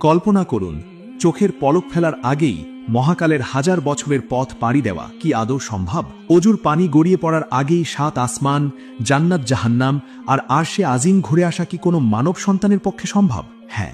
কল্পনা করুন, চোখের পলক ফেলার আগেই মহাকালের হাজার বছরের পথ পাড়ি দেওয়া কি আদৌ সম্ভব? অজুর পানি গড়িয়ে পড়ার আগেই ৭ আসমান, জান্নাত, জাহান্নাম আর আরশে আজিম ঘুরে আসা কি কোনো মানব সন্তানের পক্ষে সম্ভব? হ্যাঁ,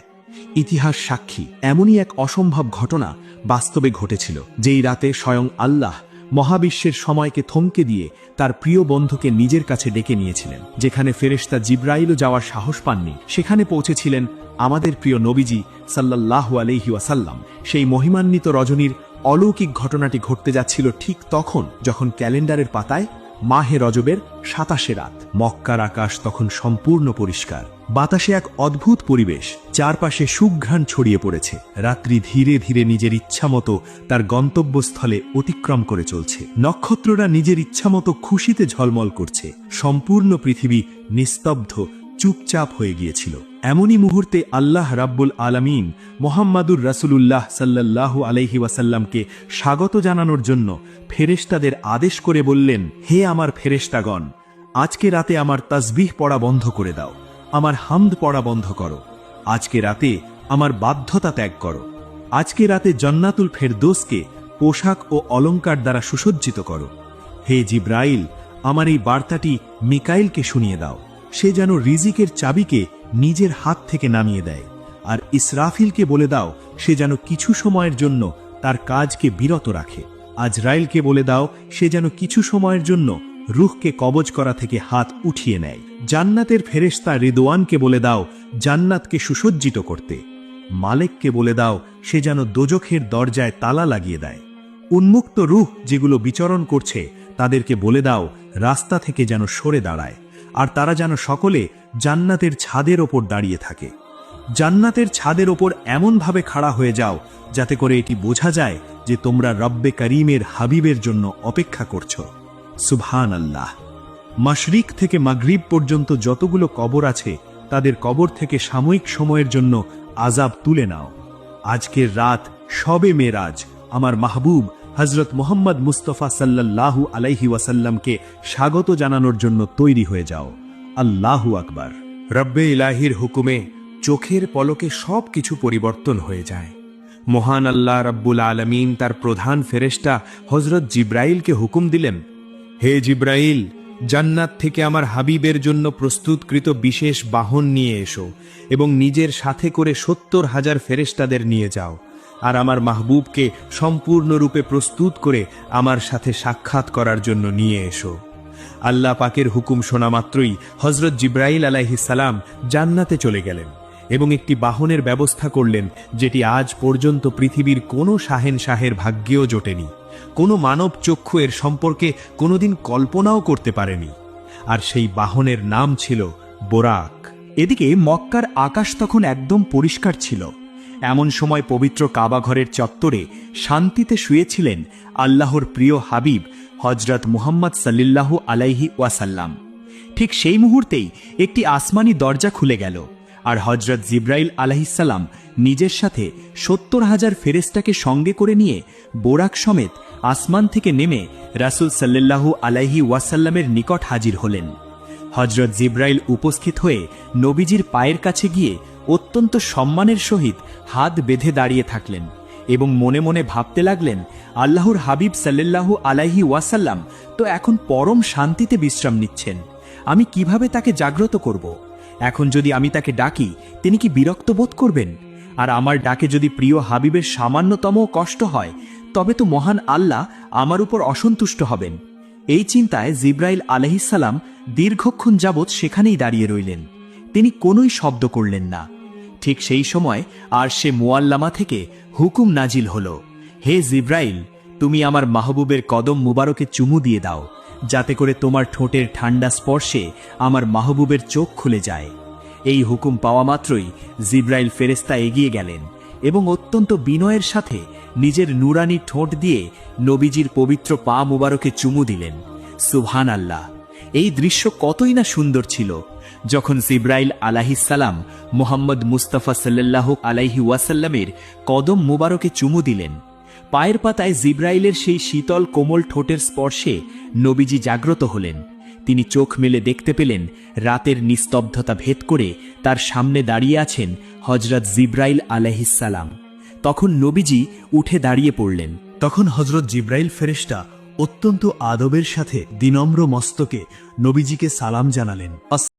ইতিহাস সাক্ষী এমনই এক অসম্ভব ঘটনা বাস্তবে ঘটেছিল। যেই রাতে স্বয়ং আল্লাহ মহাবিশ্বের সময়কে থমকে দিয়ে তার প্রিয় বন্ধুকে নিজের কাছে ডেকে নিয়েছিলেন। যেখানে ফেরেশতা জিব্রাইলও যাওয়ার সাহস পাননি, সেখানে পৌঁছেছিলেন আমাদের প্রিয় নবীজি সাল্লাল্লাহু আলাইহি ওয়াসাল্লাম। সেই মহিমান্বিত রজনীর অলৌকিক ঘটনাটি ঘটতে যাচ্ছিল ঠিক তখন যখন ক্যালেন্ডারের পাতায় মাহে রজবের ২৭ রাত। মক্কার আকাশ তখন সম্পূর্ণ পরিষ্কার, বাতাসে এক অদ্ভুত পরিবেশ, চারপাশে সুঘ্রাণ ছড়িয়ে পড়েছে। রাত্রি ধীরে ধীরে নিজের ইচ্ছামতো তার গন্তব্যস্থলে অতিক্রম করে চলছে। নক্ষত্ররা নিজের ইচ্ছামতো খুশিতে ঝলমল করছে। সম্পূর্ণ পৃথিবী নিস্তব্ধ, চুপচাপ হয়ে গিয়েছিল। এমনই মুহূর্তে আল্লাহ রাব্বুল আলামিন মোহাম্মদুর রাসূলুল্লাহ সাল্লাল্লাহু আলাইহি ওয়াসাল্লামকে স্বাগত জানানোর জন্য ফেরেশতাদের আদেশ করে বললেন, হে আমার ফেরেশতাগণ, আজকে রাতে আমার তাসবিহ পড়া বন্ধ করে দাও, আমার হামদ পড়া বন্ধ করো। আজকে রাতে আমার বাধ্যতা ত্যাগ করো। আজকে রাতে জান্নাতুল ফেরদৌসকে পোশাক ও অলংকার দ্বারা সুসজ্জিত করো। হে জিব্রাইল, আমার এই বার্তাটি মিকাইলকে শুনিয়ে দাও, সে যেন রিজিকের চাবিকে নিজের হাত থেকে নামিয়ে দেয়। আর ইসরাফিলকে বলে দাও, সে যেন কিছু সময়ের জন্য তার কাজকে বিরত রাখে। আজরাইলকে বলে দাও, সে যেন কিছু সময়ের জন্য রূহকে কবজ করা থেকে হাত উঠিয়ে নেয়। জান্নাতের ফেরেশতা রিদওয়ানকে বলে দাও জান্নাতকে সুসজ্জিত করতে। মালেককে বলে দাও, সে যেন দোজখের দরজায় তালা লাগিয়ে দেয়। উন্মুক্ত রূহ যেগুলো বিচরণ করছে তাদেরকে বলে দাও রাস্তা থেকে যেন সরে দাঁড়ায়, আর তারা যেন সকলে জান্নাতের ছাদের ওপর দাঁড়িয়ে থাকে। জান্নাতের ছাদের ওপর এমনভাবে খাড়া হয়ে যাও যাতে করে এটি বোঝা যায় যে তোমরা রব্বে করিমের হাবিবের জন্য অপেক্ষা করছ। সুবহানাল্লাহ। মাশরিক থেকে মাগরিব পর্যন্ত যতগুলো কবর আছে তাদের কবর থেকে সাময়িক সময়ের জন্য আযাব তুলে নাও। আজকের রাত শবে মেরাজ, আমার মাহবুব হযরত মুহাম্মদ মুস্তাফা সাল্লাল্লাহু আলাইহি ওয়াসাল্লামকে স্বাগত জানানোর জন্য তৈরি হয়ে যাও। আল্লাহু আকবার। রব্বে ইলাহির হুকুমে চোখের পলকে সবকিছু পরিবর্তন হয়ে যায়। মহান আল্লাহ রাব্বুল আলামিন তার প্রধান ফেরেশতা হযরত জিব্রাইলকে হুকুম দিলেন, হে জিব্রাইল, জান্নাত থেকে আমার হাবিবের জন্য প্রস্তুতকৃত বিশেষ বাহন নিয়ে এসো এবং নিজের সাথে করে ৭০,০০০ ফেরেশতাদের নিয়ে যাও, আর আমার মাহবুবকে সম্পূর্ণরূপে প্রস্তুত করে আমার সাথে সাক্ষাৎ করার জন্য নিয়ে এসো। আল্লাহ পাকের হুকুম শোনা মাত্রই হযরত জিব্রাইল আলাইহিস সালাম জান্নাতে চলে গেলেন এবং একটি বাহনের ব্যবস্থা করলেন, যেটি আজ পর্যন্ত পৃথিবীর কোনো শাহেনশাহের ভাগ্যেও জোটেনি। কোনো মানব চক্ষু এর সম্পর্কে কোনোদিন কল্পনাও করতে পারেনি। আর সেই বাহনের নাম ছিল বোরাক। এদিকে মক্কার আকাশ তখন একদম পরিষ্কার ছিল। এমন সময় পবিত্র কাবাঘরের চত্বরে শান্তিতে শুয়েছিলেন আল্লাহর প্রিয় হাবিব হযরত মুহাম্মদ সাল্লাল্লাহু আলাইহি ওয়াসাল্লাম। ঠিক সেই মুহূর্তেই একটি আসমানি দরজা খুলে গেল, আর হযরত জিব্রাইল আলাইহিসসালাম নিজের সাথে ৭০,০০০ ফেরেশতাকে সঙ্গে করে নিয়ে বোরাক সমেত আসমান থেকে নেমে রাসূল সাল্লাল্লাহু আলাইহি ওয়াসাল্লামের নিকট হাজির হলেন। হযরত জিব্রাইল উপস্থিত হয়ে নবীজির পায়ের কাছে গিয়ে অত্যন্ত সম্মানের সহিত হাত বেঁধে দাঁড়িয়ে থাকলেন এবং মনে মনে ভাবতে লাগলেন, আল্লাহর হাবিব সাল্লাল্লাহু আলাইহি ওয়াসাল্লাম তো এখন পরম শান্তিতে বিশ্রাম নিচ্ছেন, আমি কিভাবে তাকে জাগ্রত করব? এখন যদি আমি তাকে ডাকি তিনি কি বিরক্ত বোধ করবেন? আর আমার ডাকে যদি প্রিয় হাবিবের সামান্যতম কষ্ট হয় তবে তো মহান আল্লাহ আমার উপর অসন্তুষ্ট হবেন। এই চিন্তায় জিব্রাইল আলাইহিসসালাম দীর্ঘক্ষণ যাবৎ সেখানেই দাঁড়িয়ে রইলেন। তিনি কোনোই শব্দ করলেন না। ঠিক সেই সময় আরশে মুআল্লামা থেকে হুকুম নাজিল হলো, হে জিব্রাইল, তুমি আমার মাহবুবের কদম মুবারকে চুমু দিয়ে দাও, যাতে করে তোমার ঠোঁটের ঠান্ডা স্পর্শে আমার মাহবুবের চোখ খুলে যায়। এই হুকুম পাওয়া মাত্রই জিব্রাইল ফেরেশতা এগিয়ে গেলেন এবং অত্যন্ত বিনয়ের সাথে নিজের নুরানি ঠোঁট দিয়ে নবীজির পবিত্র পা মুবারকে চুমু দিলেন। সুবহানাল্লাহ। এই দৃশ্য কতই না সুন্দর ছিল। যখন জিব্রাইল আলাইহিসসালাম মুহাম্মদ মুস্তাফা সাল্লাল্লাহু আলাইহি ওয়াসাল্লামের কদম মুবারকে চুমু দিলেন, পায়ের পাতায় জিব্রাইলের সেই শীতল কোমল ঠোঁটের স্পর্শে নবীজি জাগ্রত হলেন। তিনি চোখ মেলে দেখতে পেলেন রাতের নিস্তব্ধতা ভেদ করে তার সামনে দাঁড়িয়ে আছেন হজরত জিব্রাইল আলাইহিসসালাম। তখন নবীজি উঠে দাঁড়িয়ে পড়লেন। তখন হজরত জিব্রাইল ফেরেশতা অত্যন্ত আদবের সাথে বিনম্র মস্তকে নবীজিকে সালাম জানালেন।